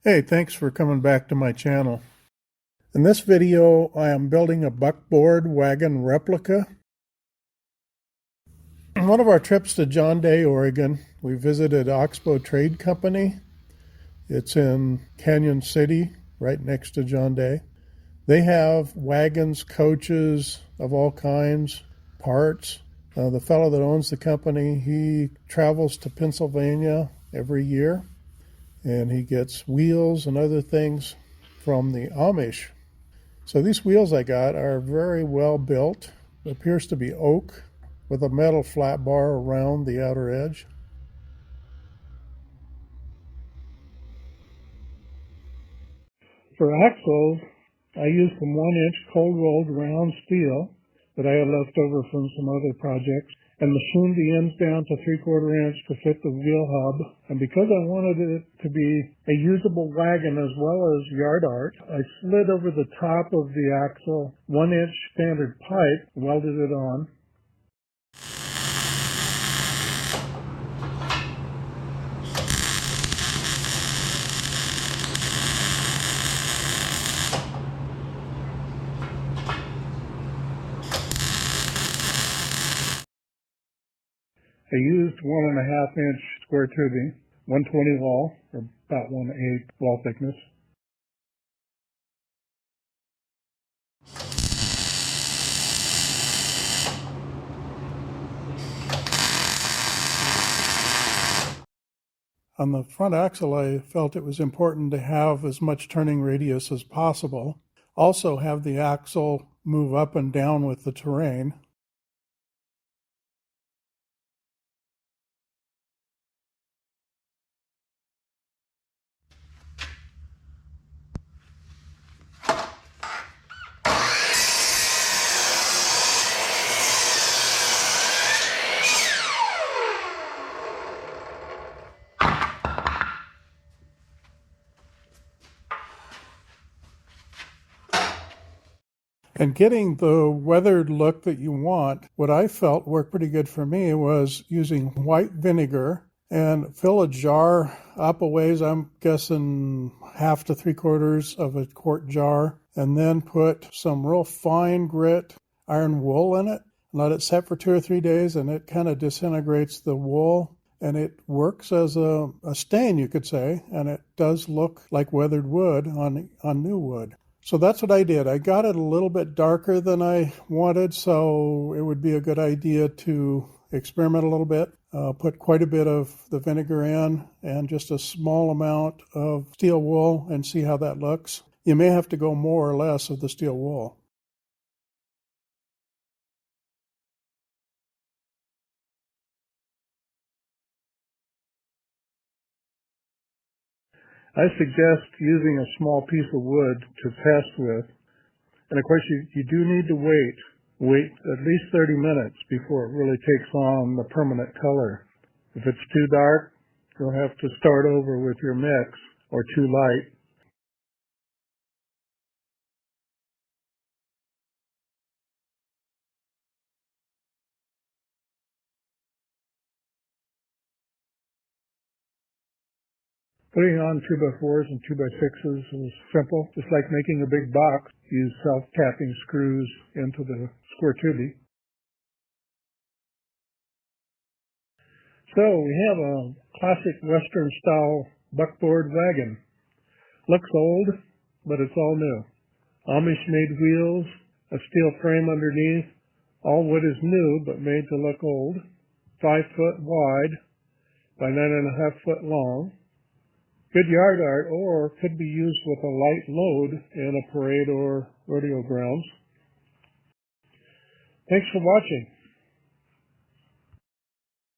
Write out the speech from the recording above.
Hey, thanks for coming back to my channel. In this video, I am building a buckboard wagon replica. On one of our trips to John Day, Oregon, we visited Oxbow Trade Company. It's in Canyon City, right next to John Day. They have wagons, coaches of all kinds, parts. The fellow that owns the company, he travels to Pennsylvania every year, and he gets wheels and other things from the Amish. So these wheels I got are very well built. It appears to be oak with a metal flat bar around the outer edge. For axles, I used some 1-inch cold rolled round steel that I had left over from some other projects, and machined the ends down to 3/4 inch to fit the wheel hub. And because I wanted it to be a usable wagon as well as yard art, I slid over the top of the axle 1-inch standard pipe, welded it on. I used 1.5-inch square tubing, 120 wall, or about 1/8 wall thickness. On the front axle, I felt it was important to have as much turning radius as possible. Also have the axle move up and down with the terrain. And getting the weathered look that you want, what I felt worked pretty good for me was using white vinegar and fill a jar up a ways, I'm guessing 1/2 to 3/4 of a quart jar, and then put some real fine grit iron wool in it. Let it set for 2 or 3 days, and it kind of disintegrates the wool, and it works as a stain, you could say, and it does look like weathered wood on new wood. So that's what I did. I got it a little bit darker than I wanted, so it would be a good idea to experiment a little bit. Put quite a bit of the vinegar in and just a small amount of steel wool and see how that looks. You may have to go more or less of the steel wool. I suggest using a small piece of wood to test with. And of course, you do need to wait at least 30 minutes before it really takes on the permanent color. If it's too dark, you'll have to start over with your mix, or too light. Putting on 2x4s and 2x6s is simple, just like making a big box. Use self-tapping screws into the square tubing. So we have a classic Western style buckboard wagon. Looks old, but it's all new. Amish made wheels, a steel frame underneath. All wood is new, but made to look old. 5 foot wide by 9.5 foot long. Good yard art, or could be used with a light load in a parade or rodeo grounds. Thanks for watching.